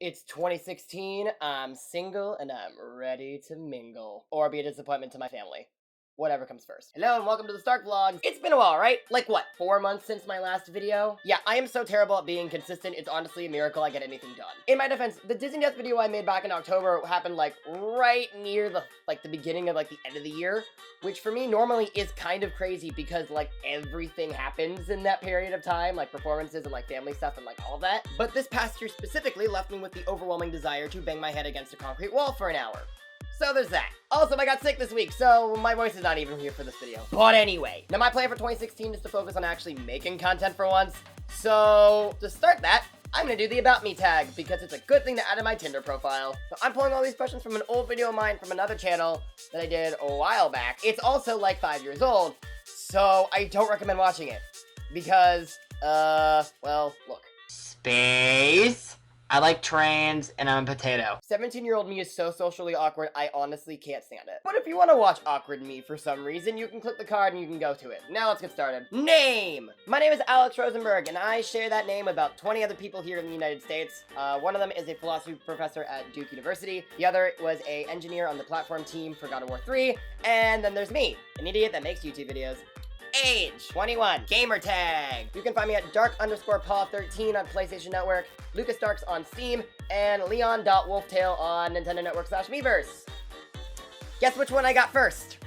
It's 2016, I'm single, and I'm ready to mingle. Or be a disappointment to my family. Whatever comes first. Hello and welcome to the Stark Vlog. It's been a while, right? Like what, 4 months since my last video? Yeah, I am so terrible at being consistent, it's honestly a miracle I get anything done. In my defense, the Disney Death video I made back in October happened like right near the beginning of the end of the year, which for me normally is kind of crazy because like everything happens in that period of time, like performances and like family stuff and like all of that. But this past year specifically left me with the overwhelming desire to bang my head against a concrete wall for an hour. So there's that. Also, I got sick this week, so my voice is not even here for this video. But anyway, now my plan for 2016 is to focus on actually making content for once. So to start that, I'm gonna do the About Me tag because it's a good thing to add to my Tinder profile. So I'm pulling all these questions from an old video of mine from another channel that I did a while back. It's also like 5 years old, so I don't recommend watching it because, well, look. Space. I like trains, and I'm a potato. 17-year-old me is so socially awkward, I honestly can't stand it. But if you want to watch awkward me for some reason, you can click the card and you can go to it. Now let's get started. Name! My name is Alex Rosenberg, and I share that name with about 20 other people here in the United States. One of them is a philosophy professor at Duke University. The other was an engineer on the platform team for God of War 3. And then there's me, an idiot that makes YouTube videos. Age, 21. Gamer tag. You can find me at dark_paw13 on PlayStation Network, Luca Starks on Steam, and leon.wolftail on Nintendo Network/Miiverse. Guess which one I got first?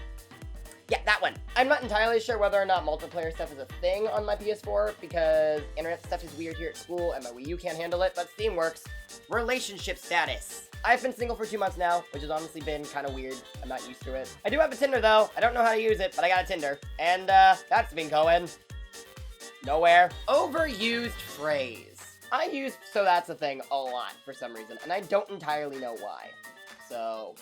Yeah, that one. I'm not entirely sure whether or not multiplayer stuff is a thing on my PS4 because internet stuff is weird here at school and my Wii U can't handle it, but Steam works. Relationship status. I've been single for 2 months now, which has honestly been kind of weird. I'm not used to it. I do have a Tinder though. I don't know how to use it, but I got a Tinder. And that's been going nowhere. Overused phrase. I use "so that's a thing" a lot for some reason, and I don't entirely know why. So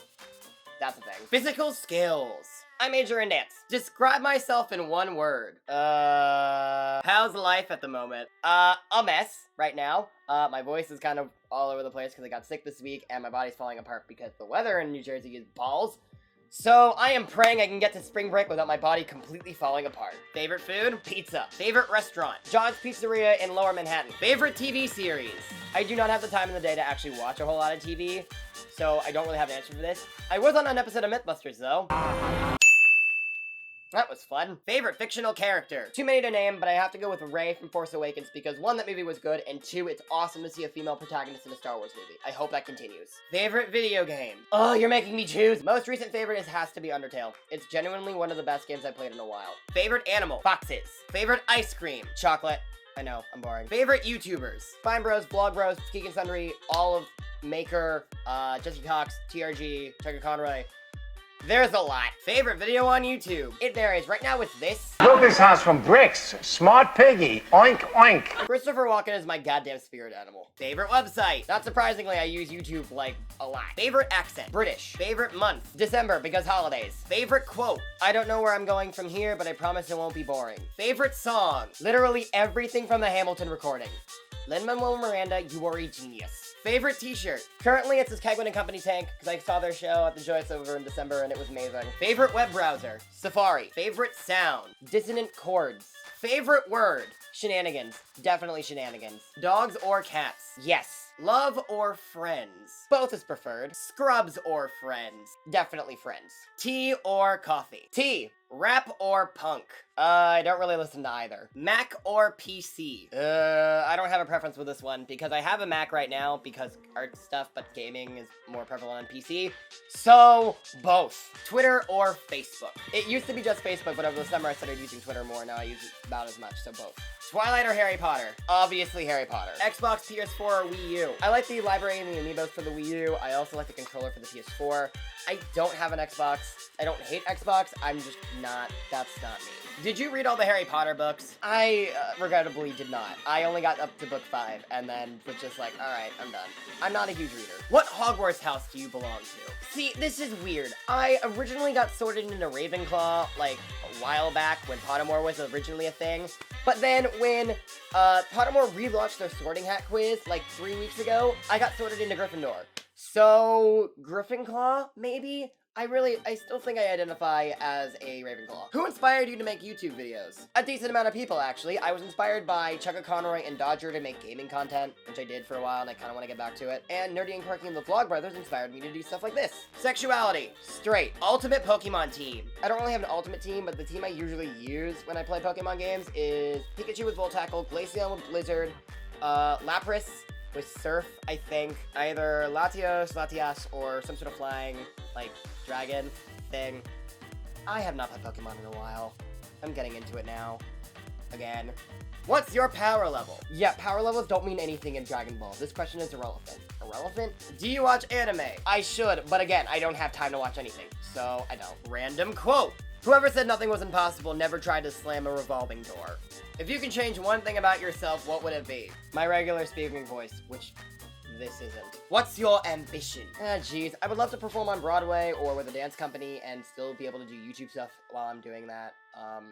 that's a thing. Physical skills. I major in dance. Describe myself in one word. How's life at the moment? A mess right now. My voice is kind of all over the place because I got sick this week and my body's falling apart because the weather in New Jersey is balls. So I am praying I can get to spring break without my body completely falling apart. Favorite food? Pizza. Favorite restaurant? John's Pizzeria in Lower Manhattan. Favorite TV series? I do not have the time in the day to actually watch a whole lot of TV, so I don't really have an answer for this. I was on an episode of Mythbusters though. That was fun. Favorite fictional character? Too many to name, but I have to go with Rey from Force Awakens because 1, that movie was good, and 2, it's awesome to see a female protagonist in a Star Wars movie. I hope that continues. Favorite video game? Oh, you're making me choose. Most recent favorite has to be Undertale. It's genuinely one of the best games I've played in a while. Favorite animal? Foxes. Favorite ice cream? Chocolate. I know, I'm boring. Favorite YouTubers? Fine Bros, Vlog Bros, Geek and Sundry, all of Maker, Jesse Cox, TRG, Tucker Conroy. There's a lot. Favorite video on YouTube? It varies. Right now it's this. Built this house from bricks. Smart piggy. Oink, oink. Christopher Walken is my goddamn spirit animal. Favorite website? Not surprisingly, I use YouTube, like, a lot. Favorite accent? British. Favorite month? December, because holidays. Favorite quote? I don't know where I'm going from here, but I promise it won't be boring. Favorite song? Literally everything from the Hamilton recording. Lin-Manuel Miranda, you are a genius. Favorite t-shirt? Currently, it's this Kegwin & Company tank, because I saw their show at the Joyce over in December, and it was amazing. Favorite web browser? Safari. Favorite sound? Dissonant chords. Favorite word? Shenanigans. Definitely shenanigans. Dogs or cats? Yes. Love or friends? Both is preferred. Scrubs or friends? Definitely friends. Tea or coffee? Tea. Rap or punk? I don't really listen to either. Mac or PC? I don't have a preference with this one because I have a Mac right now because art stuff, but gaming is more prevalent on PC. So, both. Twitter or Facebook? It used to be just Facebook, but over the summer I started using Twitter more. Now I use it about as much, so both. Twilight or Harry Potter? Obviously Harry Potter. Xbox, PS4, or Wii U? I like the library and the amiibos for the Wii U. I also like the controller for the PS4. I don't have an Xbox. I don't hate Xbox. I'm just not, that's not me. Did you read all the Harry Potter books? I regrettably did not. I only got up to book 5 and then was just like, alright, I'm done. I'm not a huge reader. What Hogwarts house do you belong to? See, this is weird. I originally got sorted into Ravenclaw like a while back when Pottermore was originally a thing. But then when Pottermore relaunched their sorting hat quiz like 3 weeks ago, I got sorted into Gryffindor. So, Gryffindor, maybe? I still think I identify as a Ravenclaw. Who inspired you to make YouTube videos? A decent amount of people, actually. I was inspired by Chugga Conroy and Dodger to make gaming content, which I did for a while, and I kind of want to get back to it. And Nerdy and Quirky and the Vlogbrothers inspired me to do stuff like this. Sexuality. Straight. Ultimate Pokemon team. I don't really have an ultimate team, but the team I usually use when I play Pokemon games is Pikachu with Volt Tackle, Glaceon with Blizzard, Lapras with Surf, I think. Either Latias, or some sort of flying, like, dragon thing. I have not played Pokemon in a while. I'm getting into it now. Again. What's your power level? Yeah, power levels don't mean anything in Dragon Ball. This question is irrelevant. Irrelevant? Do you watch anime? I should, but again, I don't have time to watch anything, so I don't. Random quote. Whoever said nothing was impossible never tried to slam a revolving door. If you can change one thing about yourself, what would it be? My regular speaking voice, which this isn't. What's your ambition? Jeez. I would love to perform on Broadway or with a dance company and still be able to do YouTube stuff while I'm doing that.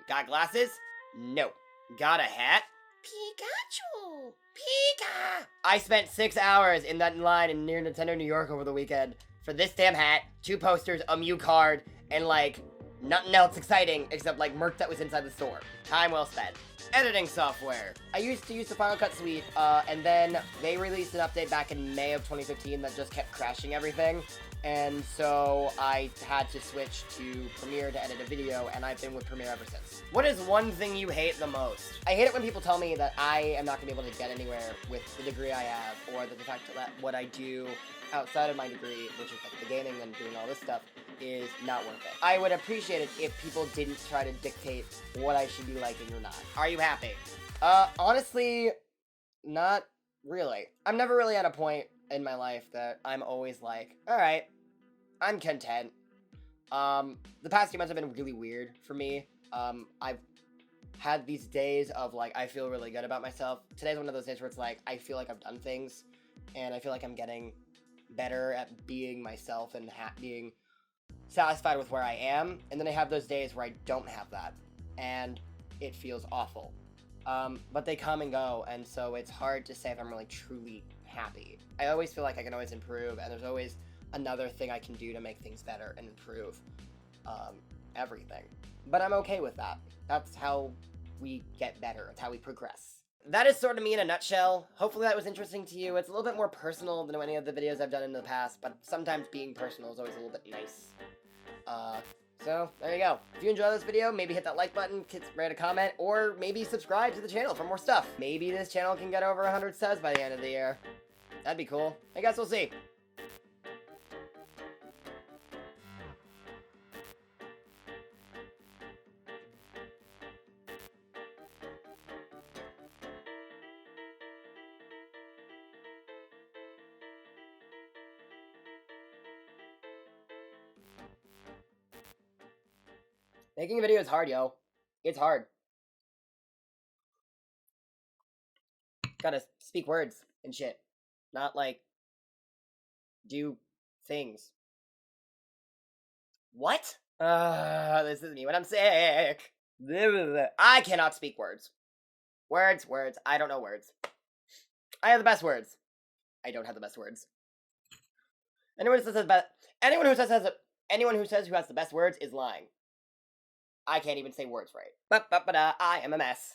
Got glasses? No. Got a hat? Pikachu! Pika! I spent 6 hours in that line near Nintendo New York over the weekend for this damn hat, 2 posters, a Mew card, and like nothing else exciting except like merch that was inside the store. Time well spent. Editing software. I used to use the Final Cut Suite, and then they released an update back in May of 2015 that just kept crashing everything, and so I had to switch to Premiere to edit a video, and I've been with Premiere ever since. What is one thing you hate the most? I hate it when people tell me that I am not going to be able to get anywhere with the degree I have, or that the fact that what I do outside of my degree, which is like the gaming and doing all this stuff, is not worth it. I would appreciate it if people didn't try to dictate what I should be liking or not. Are you happy? Honestly, not really. I'm never really at a point in my life that I'm always like, alright, I'm content. The past few months have been really weird for me. I've had these days of like, I feel really good about myself. Today's one of those days where it's like, I feel like I've done things, and I feel like I'm getting better at being myself and being satisfied with where I am. And then I have those days where I don't have that, and it feels awful. But they come and go, and so it's hard to say if I'm really truly happy. I always feel like I can always improve, and there's always another thing I can do to make things better and improve everything. But I'm okay with that. That's how we get better. It's how we progress. That is sort of me in a nutshell. Hopefully that was interesting to you. It's a little bit more personal than any of the videos I've done in the past, but sometimes being personal is always a little bit nice. So, there you go. If you enjoyed this video, maybe hit that like button, write a comment, or maybe subscribe to the channel for more stuff. Maybe this channel can get over 100 subs by the end of the year. That'd be cool. I guess we'll see. Making a video is hard, yo. It's hard. Gotta speak words and shit. Not, like, do things. What? This is me when I'm sick. I cannot speak words. Words. I don't know words. I have the best words. I don't have the best words. Anyone who says who has the best words is lying. I can't even say words right. But I am a mess.